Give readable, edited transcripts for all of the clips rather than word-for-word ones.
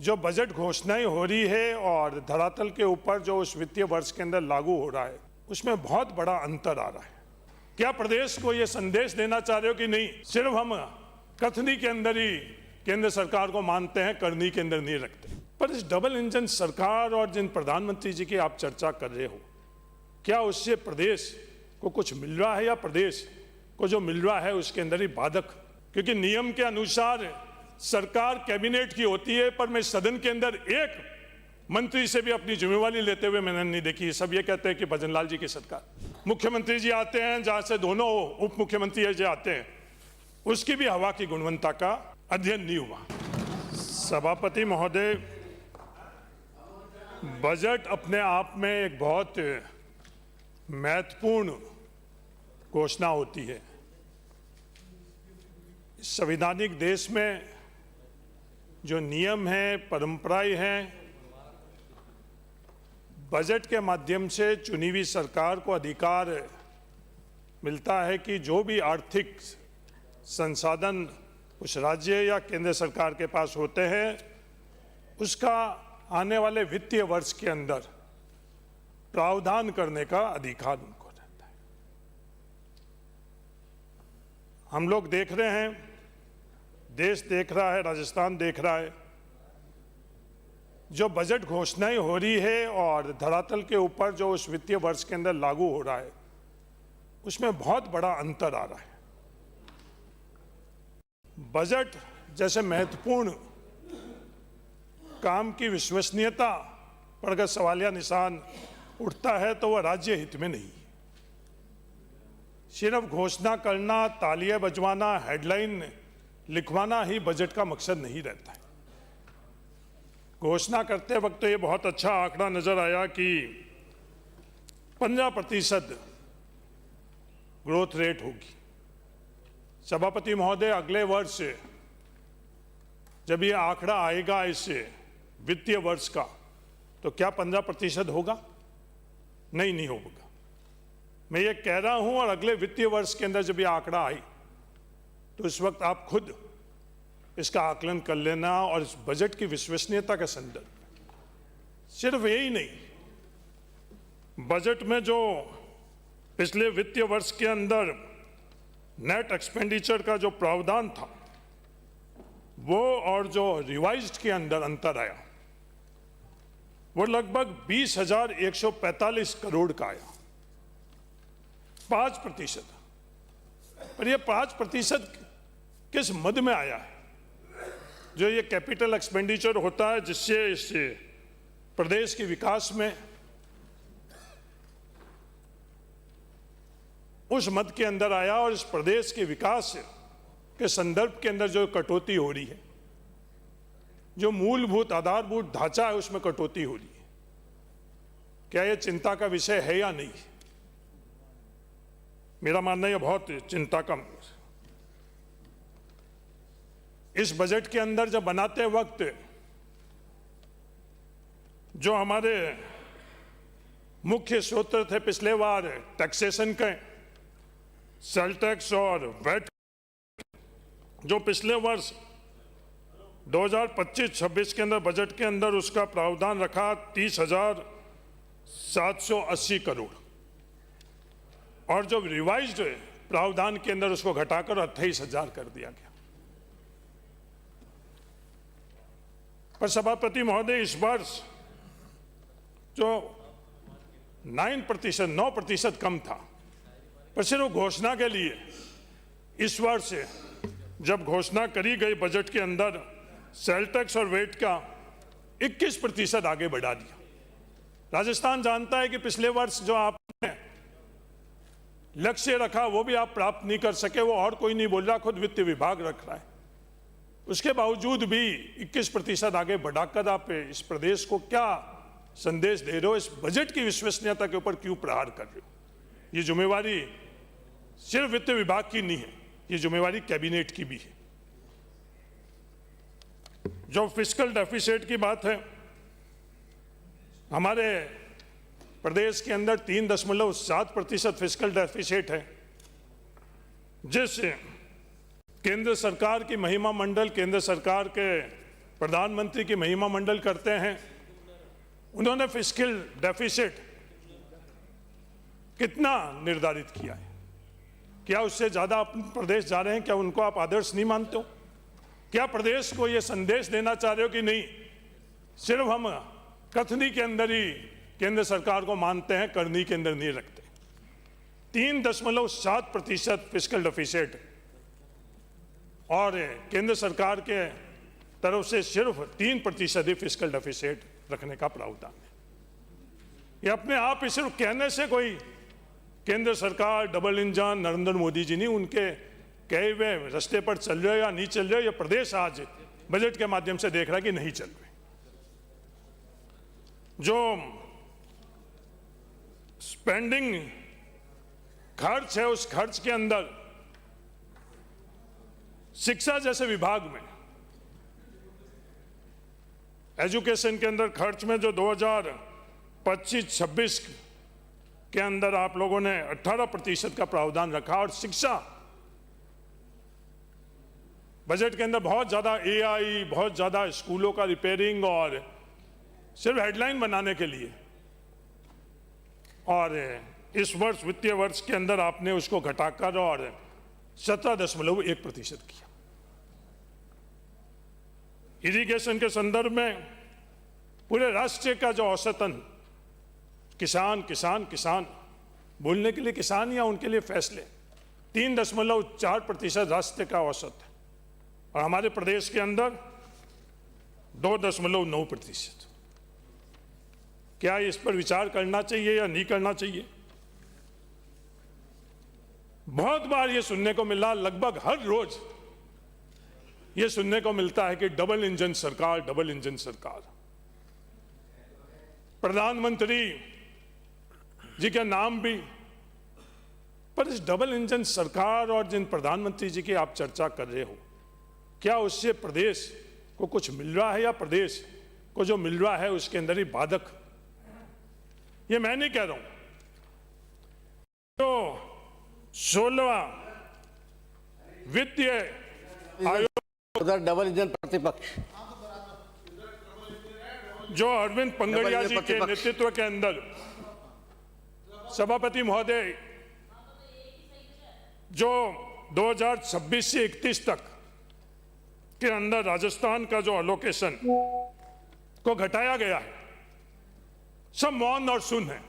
जो बजट घोषणाएं हो रही है और धरातल के ऊपर जो उस वित्तीय वर्ष के अंदर लागू हो रहा है उसमें बहुत बड़ा अंतर आ रहा है। क्या प्रदेश को ये संदेश देना चाह रहे हो कि नहीं सिर्फ हम कथनी के अंदर ही केंद्र सरकार को मानते हैं, करनी के अंदर नहीं रखते? पर इस डबल इंजन सरकार और जिन प्रधानमंत्री जी की आप चर्चा कर रहे हो, क्या उससे प्रदेश को कुछ मिल रहा है या प्रदेश को जो मिल रहा है उसके अंदर ही बाधक? क्योंकि नियम के अनुसार सरकार कैबिनेट की होती है, पर मैं सदन के अंदर एक मंत्री से भी अपनी जिम्मेवारी लेते हुए मैंने नहीं देखी। सब ये कहते हैं कि भजनलाल जी की सरकार, मुख्यमंत्री जी आते हैं जहां से दोनों उप मुख्यमंत्री जी आते हैं, उसकी भी हवा की गुणवत्ता का अध्ययन नहीं हुआ। सभापति महोदय, बजट अपने आप में एक बहुत महत्वपूर्ण घोषणा होती है। संवैधानिक देश में जो नियम हैं, परंपराएं हैं, बजट के माध्यम से चुनी हुई सरकार को अधिकार मिलता है कि जो भी आर्थिक संसाधन उस राज्य या केंद्र सरकार के पास होते हैं उसका आने वाले वित्तीय वर्ष के अंदर प्रावधान करने का अधिकार उनको रहता है। हम लोग देख रहे हैं, देश देख रहा है, राजस्थान देख रहा है, जो बजट घोषणाएं हो रही है और धरातल के ऊपर जो उस वित्तीय वर्ष के अंदर लागू हो रहा है उसमें बहुत बड़ा अंतर आ रहा है। बजट जैसे महत्वपूर्ण काम की विश्वसनीयता पर अगर सवालिया निशान उठता है तो वह राज्य हित में नहीं। सिर्फ घोषणा करना, तालियां बजवाना, हेडलाइन लिखवाना ही बजट का मकसद नहीं रहता है। घोषणा करते वक्त तो ये बहुत अच्छा आंकड़ा नजर आया कि 15% ग्रोथ रेट होगी। सभापति महोदय, अगले वर्ष जब ये आंकड़ा आएगा इस वित्तीय वर्ष का, तो क्या 15% होगा? नहीं होगा। मैं ये कह रहा हूं, और अगले वित्तीय वर्ष के अंदर जब ये आंकड़ा आए तो उस वक्त आप खुद इसका आकलन कर लेना। और इस बजट की विश्वसनीयता का संदर्भ सिर्फ यही नहीं, बजट में जो पिछले वित्तीय वर्ष के अंदर नेट एक्सपेंडिचर का जो प्रावधान था वो और जो रिवाइज्ड के अंदर अंतर आया वो लगभग 20,145 करोड़ का आया, 5%। पर ये 5% किस मद में आया है? जो ये कैपिटल एक्सपेंडिचर होता है जिससे इस प्रदेश के विकास में उस मद के अंदर आया, और इस प्रदेश के विकास के संदर्भ के अंदर जो कटौती हो रही है, जो मूलभूत आधारभूत ढांचा है उसमें कटौती हो रही है, क्या यह चिंता का विषय है या नहीं? मेरा मानना यह बहुत चिंता का। इस बजट के अंदर जब बनाते वक्त जो हमारे मुख्य सूत्र थे पिछले बार टैक्सेशन के, सेल टैक्स और वैट, जो पिछले वर्ष 2025-26 के अंदर बजट के अंदर उसका प्रावधान रखा 30,780 करोड़, और जो रिवाइज्ड प्रावधान के अंदर उसको घटाकर 28,000 कर दिया गया। पर सभापति महोदय, इस वर्ष जो 9% कम था, पर सिर्फ घोषणा के लिए इस वर्ष जब घोषणा करी गई बजट के अंदर सेल टैक्स और वेट का 21% आगे बढ़ा दिया। राजस्थान जानता है कि पिछले वर्ष जो आपने लक्ष्य रखा वो भी आप प्राप्त नहीं कर सके, वो और कोई नहीं बोल रहा, खुद वित्त विभाग रख रहा है। उसके बावजूद भी 21% आगे बढ़ाकर आप इस प्रदेश को क्या संदेश दे रहे हो? इस बजट की विश्वसनीयता के ऊपर क्यों प्रहार कर रहे हो? ये जिम्मेवारी सिर्फ वित्त विभाग की नहीं है, ये जिम्मेवारी कैबिनेट की भी है। जो फिस्कल डेफिसिट की बात है, हमारे प्रदेश के अंदर 3.7% फिस्कल डेफिसिट है, जिस केंद्र सरकार की महिमा मंडल, केंद्र सरकार के प्रधानमंत्री की महिमा मंडल करते हैं, उन्होंने फिस्कल डेफिसिट कितना निर्धारित किया है? क्या उससे ज्यादा अपने प्रदेश जा रहे हैं? क्या उनको आप आदर्श नहीं मानते हो? क्या प्रदेश को यह संदेश देना चाह रहे हो कि नहीं, सिर्फ हम कथनी के अंदर ही केंद्र सरकार को मानते हैं, करनी के अंदर नहीं रखते? 3.7% फिस्कल डेफिसिट और केंद्र सरकार के तरफ से सिर्फ 3% ही फिस्कल डेफिसिट रखने का प्रावधान है। ये अपने आप ही सिर्फ कहने से कोई केंद्र सरकार डबल इंजन नरेंद्र मोदी जी नहीं, उनके कहे हुए रास्ते पर चल रहे या नहीं चल रहे, ये प्रदेश आज बजट के माध्यम से देख रहा है कि नहीं चल रहे। जो स्पेंडिंग खर्च है, उस खर्च के अंदर शिक्षा जैसे विभाग में, एजुकेशन के अंदर खर्च में जो 2025-26 के अंदर आप लोगों ने 18% का प्रावधान रखा, और शिक्षा बजट के अंदर बहुत ज्यादा एआई, बहुत ज्यादा स्कूलों का रिपेयरिंग और सिर्फ हेडलाइन बनाने के लिए, और इस वर्ष वित्तीय वर्ष के अंदर आपने उसको घटाकर और 17.1% किया। इरिगेशन के संदर्भ में पूरे राष्ट्र का जो औसतन किसान किसान किसान बोलने के लिए किसान या उनके लिए फैसले 3.4% राष्ट्र का औसत है, और हमारे प्रदेश के अंदर 2.9%। क्या इस पर विचार करना चाहिए या नहीं करना चाहिए? बहुत बार ये सुनने को मिला, लगभग हर रोज ये सुनने को मिलता है कि डबल इंजन सरकार, डबल इंजन सरकार। प्रधानमंत्री जी का नाम भी, पर इस डबल इंजन सरकार और जिन प्रधानमंत्री जी की आप चर्चा कर रहे हो, क्या उससे प्रदेश को कुछ मिल रहा है, या प्रदेश को जो मिल रहा है उसके अंदर ही बाधक? ये मैं नहीं कह रहा हूं। तो 16वां वित्तीय आयोग, डबल इंजन प्रतिपक्ष जो अरविंद पंगड़िया जी के नेतृत्व के अंदर सभापति महोदय जो 2026 से 31 तक के अंदर राजस्थान का जो अलोकेशन को घटाया गया है, सब मौन और सुन है,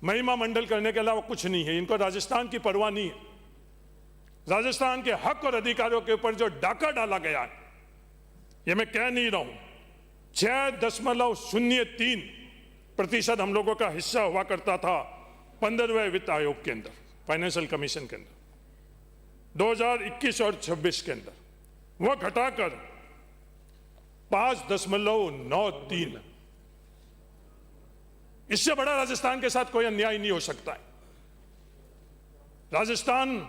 महिमा मंडल करने के अलावा कुछ नहीं है। इनको राजस्थान की परवाह नहीं है। राजस्थान के हक और अधिकारों के ऊपर जो डाका डाला गया है, ये मैं कह नहीं रहा हूं। 6.03% हम लोगों का हिस्सा हुआ करता था 15वें वित्त आयोग के अंदर, फाइनेंशियल कमीशन के अंदर 2021 और 26 के अंदर, वह घटाकर 5.93। इससे बड़ा राजस्थान के साथ कोई अन्याय नहीं हो सकता है। राजस्थान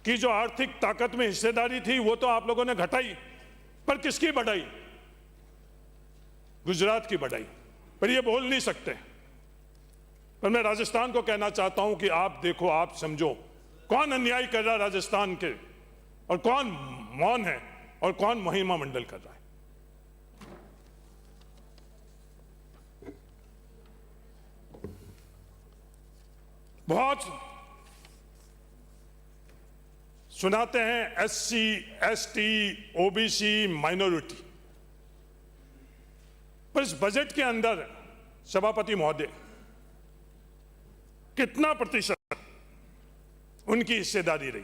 की जो आर्थिक ताकत में हिस्सेदारी थी वो तो आप लोगों ने घटाई, पर किसकी बढ़ाई? गुजरात की बढ़ाई। पर ये बोल नहीं सकते। पर मैं राजस्थान को कहना चाहता हूं कि आप देखो, आप समझो कौन अन्याय कर रहा है राजस्थान के, और कौन मौन है और कौन महिमा मंडल कर रहा है। बहुत सुनाते हैं SC, ST, OBC, माइनॉरिटी, पर इस बजट के अंदर सभापति महोदय कितना प्रतिशत उनकी हिस्सेदारी रही?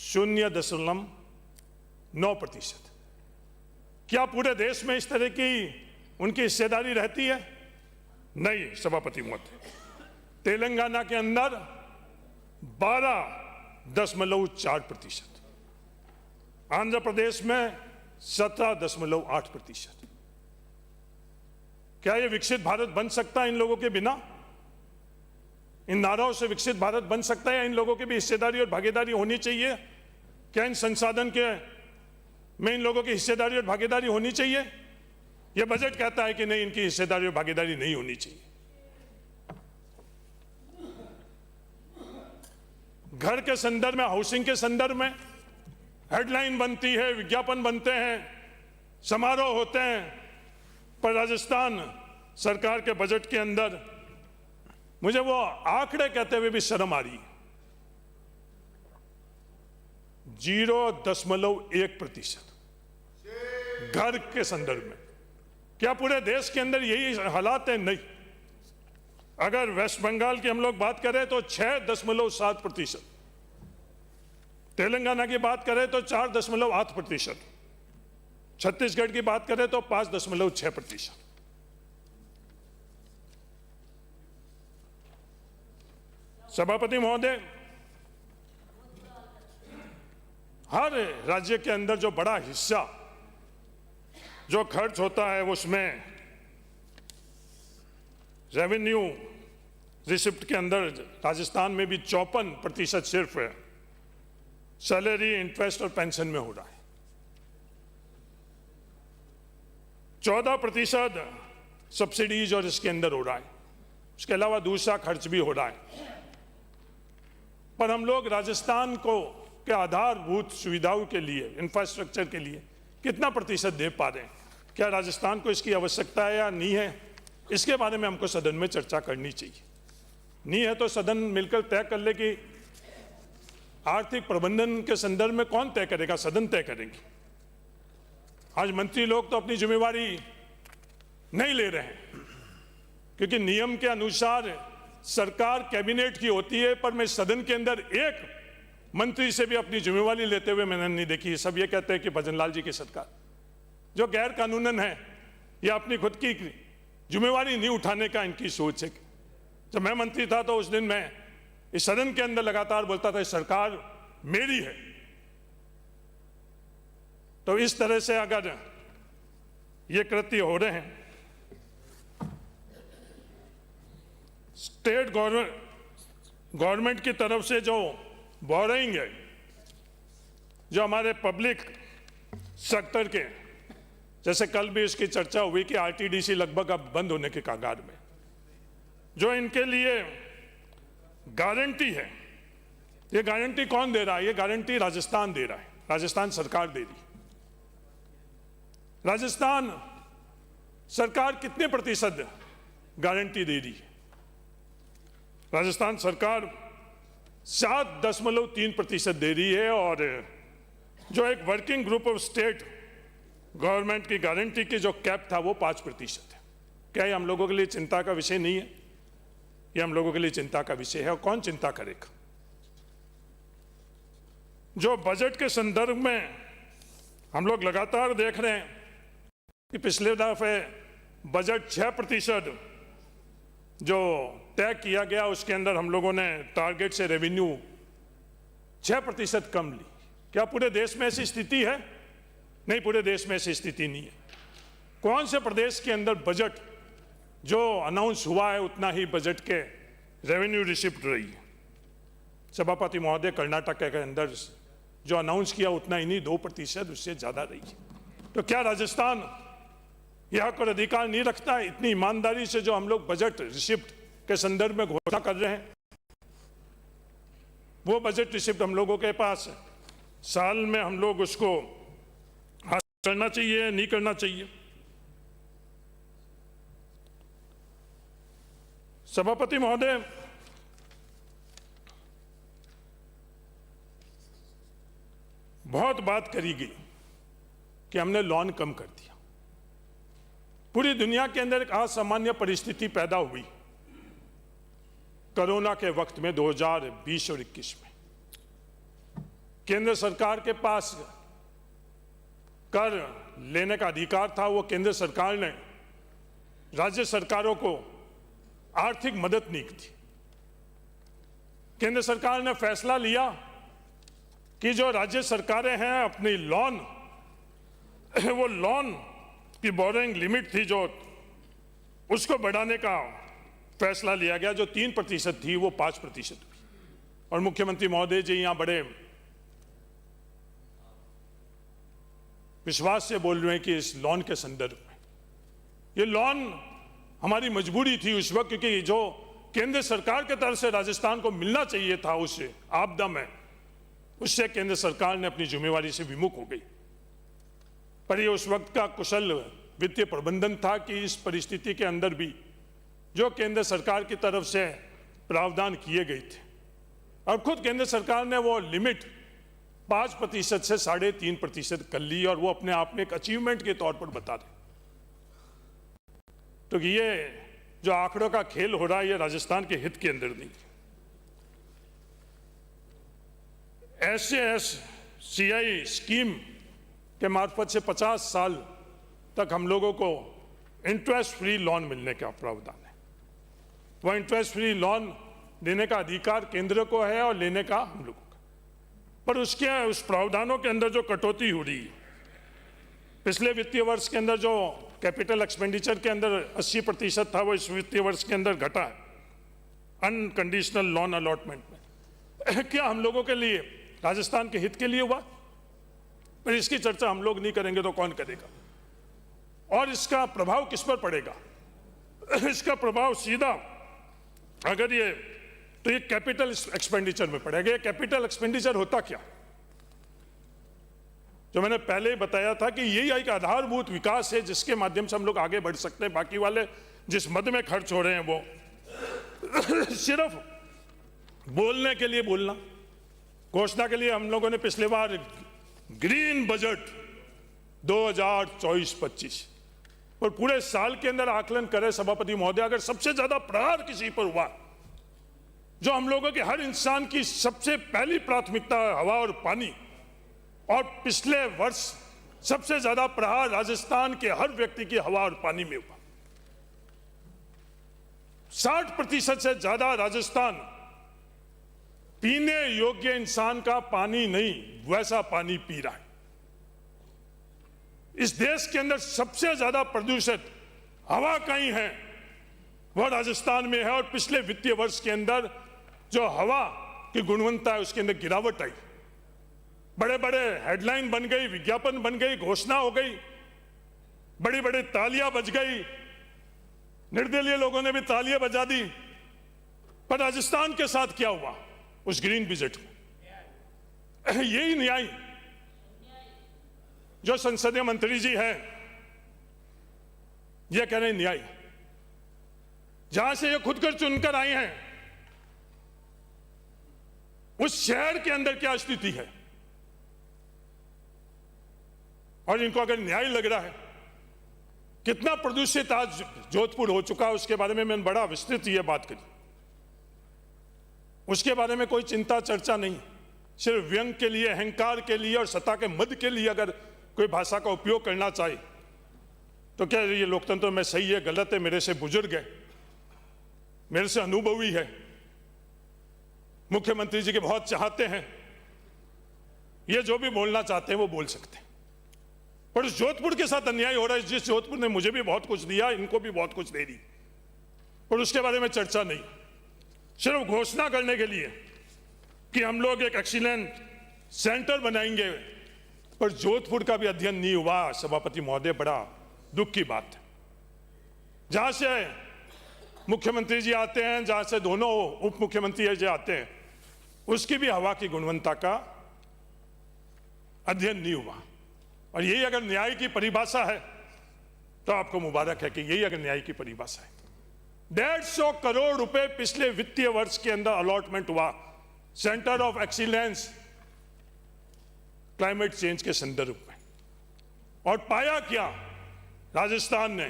0.9%। क्या पूरे देश में इस तरह की उनकी हिस्सेदारी रहती है? नहीं सभापति महोदय। तेलंगाना के अंदर 12.4%, आंध्र प्रदेश में 17.8%। क्या यह विकसित भारत बन सकता है इन लोगों के बिना? इन नाराओं से विकसित भारत बन सकता है, या इन लोगों की भी हिस्सेदारी और भागीदारी होनी चाहिए? क्या इन संसाधन के में इन लोगों की हिस्सेदारी और भागीदारी होनी चाहिए? यह बजट कहता है कि नहीं, इनकी हिस्सेदारी और भागीदारी नहीं होनी चाहिए। घर के संदर्भ में, हाउसिंग के संदर्भ में हेडलाइन बनती है, विज्ञापन बनते हैं, समारोह होते हैं, पर राजस्थान सरकार के बजट के अंदर मुझे वो आंकड़े कहते हुए भी शर्म आ रही है। 0.1% घर के संदर्भ में। क्या पूरे देश के अंदर यही हालात है? नहीं। अगर वेस्ट बंगाल की हम लोग बात करें तो 6.7%, तेलंगाना की बात करें तो 4.8%, छत्तीसगढ़ की बात करें तो 5.6%। सभापति महोदय, हर राज्य के अंदर जो बड़ा हिस्सा जो खर्च होता है उसमें रेवेन्यू रिसिप्ट के अंदर राजस्थान में भी 54% सिर्फ सैलरी, इंटरेस्ट और पेंशन में हो रहा है। 14% सब्सिडीज और इसके अंदर हो रहा है। उसके अलावा दूसरा खर्च भी हो रहा है। पर हम लोग राजस्थान को के आधारभूत सुविधाओं के लिए, इंफ्रास्ट्रक्चर के लिए कितना प्रतिशत दे पा रहे हैं? क्या राजस्थान को इसकी आवश्यकता है या नहीं है? इसके बारे में हमको सदन में चर्चा करनी चाहिए। नहीं है तो सदन मिलकर तय कर ले कि आर्थिक प्रबंधन के संदर्भ में कौन तय करेगा? सदन तय करेंगे। आज मंत्री लोग तो अपनी जिम्मेवारी नहीं ले रहे हैं, क्योंकि नियम के अनुसार सरकार कैबिनेट की होती है, पर मैं सदन के अंदर एक मंत्री से भी अपनी जिम्मेवारी लेते हुए मैंने नहीं देखी। सब ये कहते हैं कि भजन लाल जी की सरकार, जो गैर कानूनन है या अपनी खुद की जिम्मेवारी नहीं उठाने का इनकी सोच है। जब मैं मंत्री था तो उस दिन मैं इस सदन के अंदर लगातार बोलता था सरकार मेरी है। तो इस तरह से अगर ये कृत्य हो रहे हैं, स्टेट गवर्नमेंट की तरफ से जो बोरिंग है, जो हमारे पब्लिक सेक्टर के, जैसे कल भी इसकी चर्चा हुई कि आरटीडीसी लगभग अब बंद होने के कगार में, जो इनके लिए गारंटी है, ये गारंटी कौन दे रहा है? ये गारंटी राजस्थान दे रहा है, राजस्थान सरकार दे रही है। राजस्थान सरकार कितने प्रतिशत गारंटी दे रही है? राजस्थान सरकार 7.3% दे रही है, और जो एक working group of state government की गारंटी की जो कैप था वो 5% है। क्या ये हम लोगों के लिए चिंता का विषय नहीं है? ये हम लोगों के लिए चिंता का विषय है, और कौन चिंता करेगा? जो बजट के संदर्भ में हम लोग लगातार देख रहे हैं कि पिछले दफे बजट 6% जो तय किया गया, उसके अंदर हम लोगों ने टारगेट से रेवेन्यू 6% कम ली। क्या पूरे देश में ऐसी स्थिति है? नहीं, पूरे देश में ऐसी स्थिति नहीं है। कौन से प्रदेश के अंदर बजट जो अनाउंस हुआ है उतना ही बजट के रेवेन्यू रिसिप्ट रही है? सभापति महोदय, कर्नाटक के अंदर जो अनाउंस किया उतना ही नहीं, 2%, उससे ज्यादा रही है। तो क्या राजस्थान यह हक और अधिकार नहीं रखता है? इतनी ईमानदारी से जो हम लोग बजट रिसिप्ट के संदर्भ में घोषणा कर रहे हैं, वो बजट रिसिप्ट हम लोगों के पास साल में हम लोग उसको हासिल करना चाहिए, नहीं करना चाहिए? सभापति महोदय, बहुत बात करी गई कि हमने लोन कम कर दिया। पूरी दुनिया के अंदर एक असामान्य परिस्थिति पैदा हुई कोरोना के वक्त में 2020 और 21 में। केंद्र सरकार के पास कर लेने का अधिकार था, वो केंद्र सरकार ने राज्य सरकारों को आर्थिक मदद नहीं की। केंद्र सरकार ने फैसला लिया कि जो राज्य सरकारें हैं अपनी लोन, वो लोन की बोरिंग लिमिट थी जो, उसको बढ़ाने का फैसला लिया गया। जो 3% थी वो 5% हुई। और मुख्यमंत्री महोदय जी यहां बड़े विश्वास से बोल रहे हैं कि इस लोन के संदर्भ में, ये लोन हमारी मजबूरी थी उस वक्त, क्योंकि जो केंद्र सरकार की तरफ से राजस्थान को मिलना चाहिए था उस आपदा में, उससे केंद्र सरकार ने अपनी जिम्मेवारी से विमुख हो गई। पर ये उस वक्त का कुशल वित्तीय प्रबंधन था कि इस परिस्थिति के अंदर भी जो केंद्र सरकार की तरफ से प्रावधान किए गए थे, और खुद केंद्र सरकार ने वो लिमिट 5% से 3.5% कर ली, और वो अपने आप में एक अचीवमेंट के तौर पर बता रहे। तो ये जो आंकड़ों का खेल हो रहा है, ये राजस्थान के हित के अंदर नहीं। SASCI स्कीम के मार्फत से 50 साल तक हम लोगों को इंटरेस्ट फ्री लोन मिलने का प्रावधान है। वह इंटरेस्ट फ्री लोन देने का अधिकार केंद्र को है और लेने का हम लोगों का। पर उस प्रावधानों के अंदर जो कटौती हो रही है, पिछले वित्तीय वर्ष के अंदर जो कैपिटल एक्सपेंडिचर के अंदर 80% था, वो इस वित्तीय वर्ष के अंदर घटा है अनकंडीशनल लोन अलॉटमेंट में। क्या हम लोगों के लिए, राजस्थान के हित के लिए हुआ? पर इसकी चर्चा हम लोग नहीं करेंगे तो कौन करेगा? और इसका प्रभाव किस पर पड़ेगा? इसका प्रभाव सीधा अगर ये तो ये कैपिटल एक्सपेंडिचर में पड़ेगा। ये कैपिटल एक्सपेंडिचर होता क्या? जो मैंने पहले ही बताया था कि यही एक आधारभूत विकास है जिसके माध्यम से हम लोग आगे बढ़ सकते हैं। बाकी वाले जिस मद में खर्च हो रहे हैं वो सिर्फ बोलने के लिए बोलना। घोषणा के लिए हम लोगों ने पिछले बार ग्रीन बजट 2024-25 और पूरे साल के अंदर आकलन करे सभापति महोदय, अगर सबसे ज्यादा प्रहार किसी पर हुआ, जो हम लोगों के हर इंसान की सबसे पहली प्राथमिकता है हवा और पानी, और पिछले वर्ष सबसे ज्यादा प्रहार राजस्थान के हर व्यक्ति की हवा और पानी में हुआ। 60% से ज्यादा राजस्थान पीने योग्य इंसान का पानी नहीं, वैसा पानी पी रहा है। इस देश के अंदर सबसे ज्यादा प्रदूषित हवा कहीं है, वह राजस्थान में है। और पिछले वित्तीय वर्ष के अंदर जो हवा की गुणवत्ता है उसके अंदर गिरावट आई। बड़े बड़े हेडलाइन बन गई, विज्ञापन बन गई, घोषणा हो गई, बड़ी बड़ी तालियां बज गई, निर्दलीय लोगों ने भी तालियां बजा दी। पर राजस्थान के साथ क्या हुआ उस ग्रीन बजट में? यही न्याय जो संसदीय मंत्री जी हैं ये कह रहे हैं न्याय, जहां से ये खुद कर चुनकर आए हैं, उस शहर के अंदर क्या स्थिति है, और इनको अगर न्याय लग रहा है। कितना प्रदूषित आज जोधपुर हो चुका है उसके बारे में मैंने बड़ा विस्तृत ये बात करी। उसके बारे में कोई चिंता चर्चा नहीं, सिर्फ व्यंग के लिए, अहंकार के लिए और सत्ता के मद के लिए अगर कोई भाषा का उपयोग करना चाहे तो क्या ये लोकतंत्र में सही है गलत है? मेरे से बुजुर्ग है, मेरे से अनुभवी है, मुख्यमंत्री जी के बहुत चाहते हैं, ये जो भी बोलना चाहते हैं वो बोल सकते हैं। पर उस जोधपुर के साथ अन्याय हो रहा है, जिस जोधपुर ने मुझे भी बहुत कुछ दिया, इनको भी बहुत कुछ दे दी, और उसके बारे में चर्चा नहीं। सिर्फ घोषणा करने के लिए कि हम लोग एक एक्सीलेंट सेंटर बनाएंगे, पर जोधपुर का भी अध्ययन नहीं हुआ सभापति महोदय, बड़ा दुख की बात है। जहां से मुख्यमंत्री जी आते हैं, जहां से दोनों उप मुख्यमंत्री जी आते हैं, उसकी भी हवा की गुणवत्ता का अध्ययन नहीं हुआ। और यही अगर न्याय की परिभाषा है तो आपको मुबारक है कि यही अगर न्याय की परिभाषा है। 150 करोड़ रुपए पिछले वित्तीय वर्ष के अंदर अलॉटमेंट हुआ centre of excellence climate change के संदर्भ में, और पाया क्या राजस्थान ने?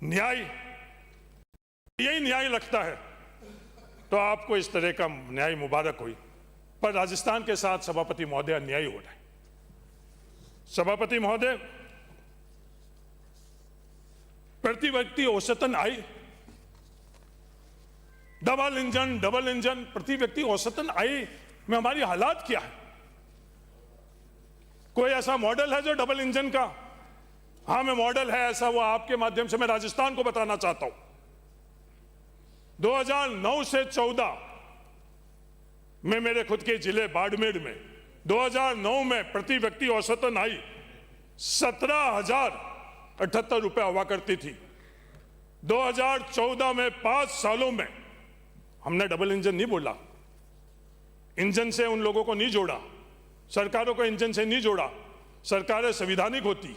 न्याय, यही न्याय लगता है तो आपको इस तरह का न्याय मुबारक हुई। पर राजस्थान के साथ सभापति महोदय अन्याय हो रहा है। सभापति महोदय, प्रति व्यक्ति औसतन आय, डबल इंजन प्रति व्यक्ति औसतन आय में हमारी हालात क्या है? कोई ऐसा मॉडल है जो डबल इंजन का? हाँ, मैं मॉडल है ऐसा, वो आपके माध्यम से मैं राजस्थान को बताना चाहता हूं। 2009 से 14 में मेरे खुद के जिले बाड़मेर में 2009 में प्रति व्यक्ति औसतन आई 17,078 रुपए हुआ करती थी। 2014 में 5 सालों में हमने डबल इंजन नहीं बोला, इंजन से उन लोगों को नहीं जोड़ा, सरकारों को इंजन से नहीं जोड़ा, सरकारें संविधानिक होती है।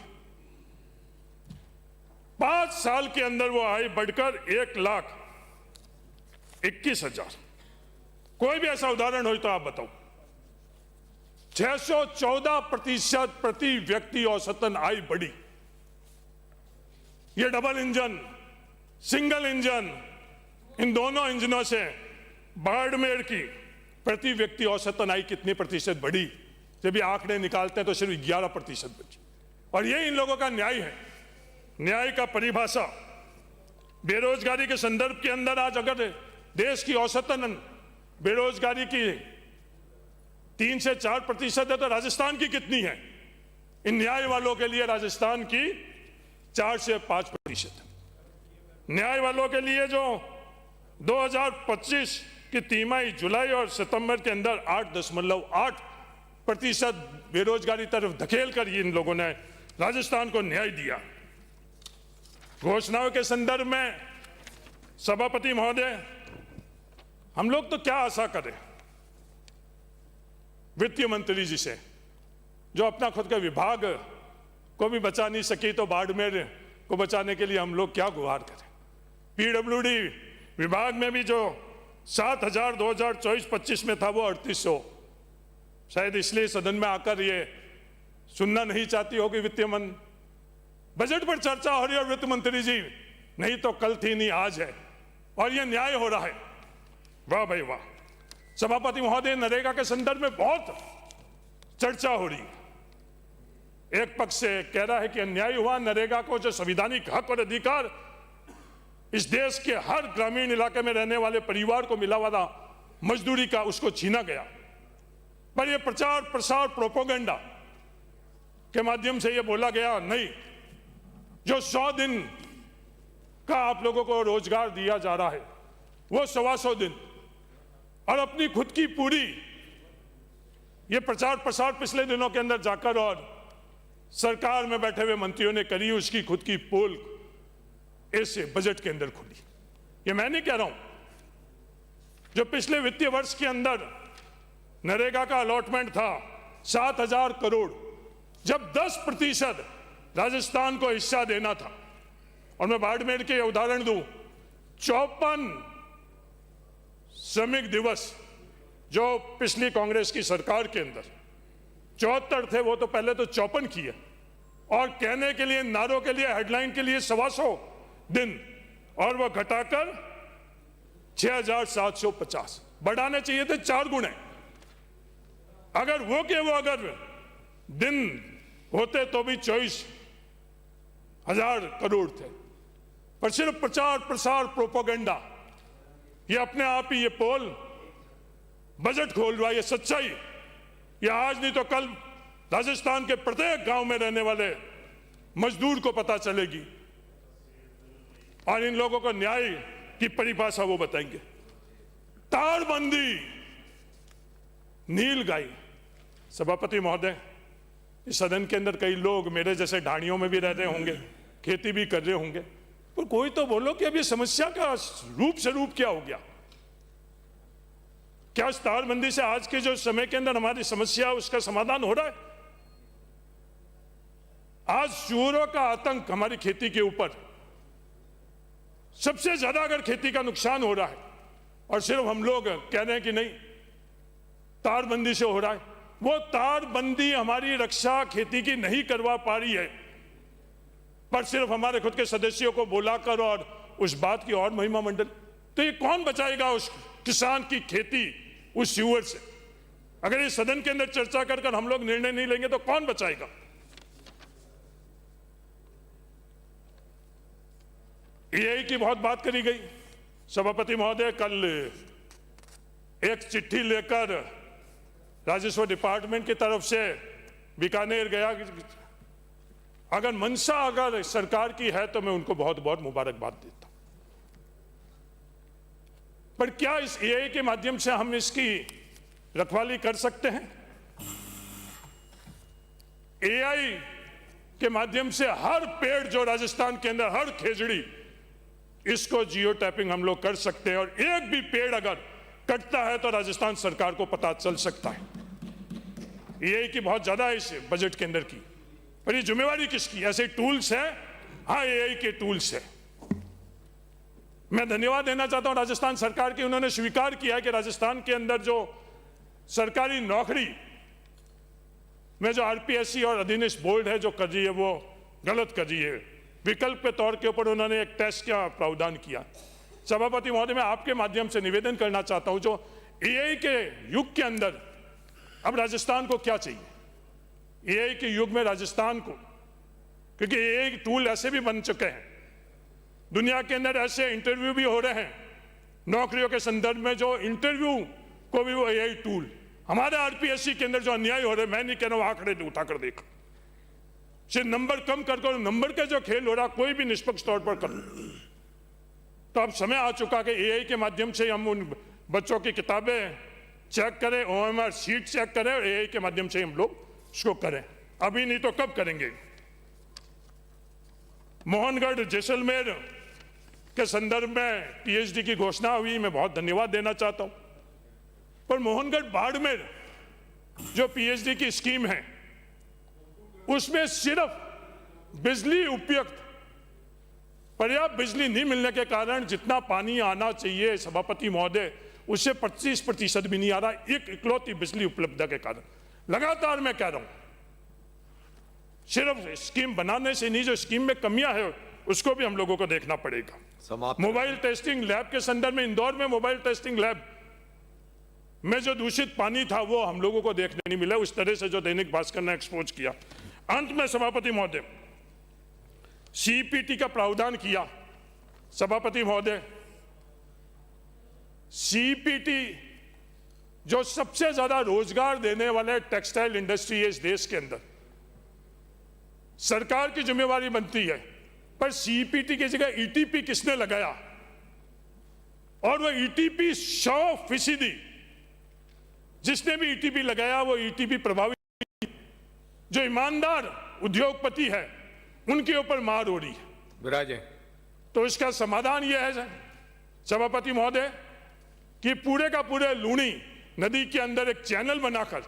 5 साल के अंदर वो आए बढ़कर 1,21,000। कोई भी ऐसा उदाहरण हो तो आप बताओ। 614% प्रति व्यक्ति औसतन आय बढ़ी। ये डबल इंजन, सिंगल इंजन, इन दोनों इंजनों से बाड़मेर की प्रति व्यक्ति औसतन आय कितनी प्रतिशत बढ़ी? जब ये आंकड़े निकालते हैं तो सिर्फ 11% बची। और ये इन लोगों का न्याय है। न्याय का परिभाषा बेरोजगारी के संदर्भ के अंदर आज अगर देश की औसतन बेरोजगारी की 3 से 4% है तो राजस्थान की कितनी है? इन न्याय वालों के लिए राजस्थान की 4 से 5%। न्याय वालों के लिए जो 2025 की तिमाही जुलाई और सितंबर के अंदर 8.8% बेरोजगारी तरफ धकेल कर इन लोगों ने राजस्थान को न्याय दिया। घोषणाओं के संदर्भ में सभापति महोदय, हम लोग तो क्या आशा करें वित्तीय मंत्री जी से, जो अपना खुद का विभाग को भी बचा नहीं सकी, तो बाड़मेर को बचाने के लिए हम लोग क्या गुहार करें? पीडब्ल्यूडी विभाग में भी जो 7,000 2024-25 में था वो 3,800। शायद इसलिए सदन में आकर ये सुनना नहीं चाहती होगी वित्तीय मंत्री। बजट पर चर्चा हो रही है और वित्त मंत्री जी नहीं तो कल थी नहीं आज है, और ये न्याय हो रहा है। वाह भाई वाह। सभापति महोदय, नरेगा के संदर्भ में बहुत चर्चा हो रही है। एक पक्ष से कह रहा है कि अन्याय हुआ, नरेगा को जो संवैधानिक हक और अधिकार इस देश के हर ग्रामीण इलाके में रहने वाले परिवार को मिला वाला मजदूरी का, उसको छीना गया। पर यह प्रचार प्रसार प्रोपोगंडा के माध्यम से यह बोला गया, नहीं, जो 100 दिन का आप लोगों को रोजगार दिया जा रहा है वो 125 दिन, और अपनी खुद की पूरी ये प्रचार प्रसार पिछले दिनों के अंदर जाकर और सरकार में बैठे हुए मंत्रियों ने करी, उसकी खुद की पोल ऐसे बजट के अंदर खुली। ये मैं नहीं कह रहा हूं, जो पिछले वित्तीय वर्ष के अंदर नरेगा का अलॉटमेंट था 7,000 करोड़, जब 10% राजस्थान को हिस्सा देना था, और मैं बाड़मेर के उदाहरण दूं, 54 श्रमिक दिवस जो पिछली कांग्रेस की सरकार के अंदर 74 थे, वो तो पहले तो 54 किए, और कहने के लिए, नारों के लिए, हेडलाइन के लिए 125 दिन, और वो घटाकर 6,750। बढ़ाने चाहिए थे 4 गुणे। अगर वो अगर दिन होते तो भी 24,000 करोड़ थे। पर सिर्फ प्रचार प्रसार प्रोपोगंडा, ये अपने आप ही ये पोल बजट खोल रहा है। ये सच्चाई ये आज नहीं तो कल राजस्थान के प्रत्येक गांव में रहने वाले मजदूर को पता चलेगी, और इन लोगों को न्याय की परिभाषा वो बताएंगे। तारबंदी, नीलगाई। सभापति महोदय, इस सदन के अंदर कई लोग मेरे जैसे ढाणियों में भी रह रहे होंगे, खेती भी कर रहे होंगे, पर कोई तो बोलो कि अब ये समस्या का स्वरूप क्या हो गया? क्या इस तारबंदी से आज के जो समय के अंदर हमारी समस्या उसका समाधान हो रहा है? आज चोरों का आतंक हमारी खेती के ऊपर, सबसे ज्यादा अगर खेती का नुकसान हो रहा है, और सिर्फ हम लोग कह रहे हैं कि नहीं तारबंदी से हो रहा है, वो तारबंदी हमारी रक्षा खेती की नहीं करवा पा रही है, पर सिर्फ हमारे खुद के सदस्यों को बुलाकर और उस बात की और महिमा मंडल। तो ये कौन बचाएगा उस किसान की खेती उस सीवर से? अगर इस सदन के अंदर चर्चा कर हम लोग निर्णय नहीं लेंगे तो कौन बचाएगा? एआई की बहुत बात करी गई। सभापति महोदय, कल एक चिट्ठी लेकर राजस्व डिपार्टमेंट की तरफ से बीकानेर गया। अगर मंशा अगर सरकार की है तो मैं उनको बहुत बहुत मुबारकबाद देता हूं, पर क्या इस एआई के माध्यम से हम इसकी रखवाली कर सकते हैं? एआई के माध्यम से हर पेड़ जो राजस्थान के अंदर, हर खेजड़ी इसको जियो टैपिंग हम लोग कर सकते हैं और एक भी पेड़ अगर कटता है तो राजस्थान सरकार को पता चल सकता है। एआई की बहुत ज्यादा है इस बजट के अंदर की, पर ये जिम्मेवारी किसकी? ऐसे टूल्स हैं, हाँ एआई के टूल्स हैं। मैं धन्यवाद देना चाहता हूं राजस्थान सरकार की, उन्होंने स्वीकार किया कि राजस्थान के अंदर जो सरकारी नौकरी में जो आरपीएससी और अधीनस्थ बोर्ड है जो कर रही है वो गलत कर रही है। विकल्प के तौर के ऊपर उन्होंने एक टेस्ट का प्रावधान किया। सभापति महोदय, मैं आपके माध्यम से निवेदन करना चाहता हूं, जो एआई के युग के अंदर अब राजस्थान को क्या चाहिए? एआई के युग में राजस्थान को, क्योंकि एआई टूल ऐसे भी बन चुके हैं, दुनिया के अंदर ऐसे इंटरव्यू भी हो रहे हैं नौकरियों के संदर्भ में, जो इंटरव्यू को भी वो एआई टूल। हमारे आरपीएससी के अंदर जो अन्याय हो रहे हैं, मैं नहीं कह रहा हूं आंकड़े उठाकर देख, सिर्फ नंबर कम कर नंबर का जो खेल हो रहा कोई भी निष्पक्ष तौर पर कर। तो अब समय आ चुका कि एआई के माध्यम से हम उन बच्चों की किताबें चेक करें, ओएमआर शीट चेक करें और एआई के माध्यम से हम लोग उसको करें। अभी नहीं तो कब करेंगे? मोहनगढ़ जैसलमेर के संदर्भ में पीएचडी की घोषणा हुई, मैं बहुत धन्यवाद देना चाहता हूं, पर मोहनगढ़ बाड़मेर जो पीएचडी की स्कीम है उसमें सिर्फ बिजली उपयुक्त पर्याप्त बिजली नहीं मिलने के कारण जितना पानी आना चाहिए सभापति महोदय, उससे 25% भी नहीं आ रहा, एक इकलौती बिजली उपलब्धता के कारण। लगातार मैं कह रहा हूं, सिर्फ स्कीम बनाने से नहीं, जो स्कीम में कमियां है उसको भी हम लोगों को देखना पड़ेगा। मोबाइल टेस्टिंग लैब के संदर्भ में इंदौर में मोबाइल टेस्टिंग लैब में जो दूषित पानी था वो हम लोगों को देखने नहीं मिला, उस तरह से जो दैनिक भास्कर ने एक्सपोज किया। अंत में सभापति महोदय, सीपीटी का प्रावधान किया। सभापति महोदय, सीपीटी जो सबसे ज्यादा रोजगार देने वाले टेक्सटाइल इंडस्ट्री है इस देश के अंदर, सरकार की जिम्मेवारी बनती है, पर सीपीटी की जगह ईटीपी किसने लगाया? और वो ईटीपी 100% जिसने भी ईटीपी लगाया वो ईटीपी प्रभावित, जो ईमानदार उद्योगपति है उनके ऊपर मार हो रही है। विराजे। तो इसका समाधान यह है सभापति महोदय कि पूरे का पूरे लूणी नदी के अंदर एक चैनल बनाकर,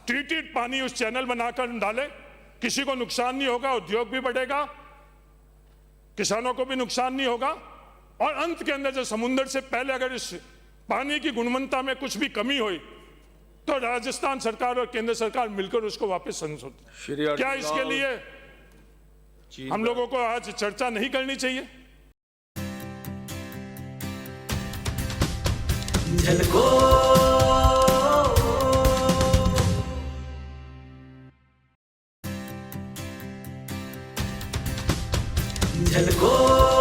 ट्रीटेड पानी उस चैनल बनाकर डाले, किसी को नुकसान नहीं होगा, उद्योग भी बढ़ेगा, किसानों को भी नुकसान नहीं होगा, और अंत के अंदर जो समुद्र से पहले अगर इस पानी की गुणवत्ता में कुछ भी कमी हुई तो राजस्थान सरकार और केंद्र सरकार मिलकर उसको वापस संशोधित। क्या इसके लिए हम लोगों को आज चर्चा नहीं करनी चाहिए? झलको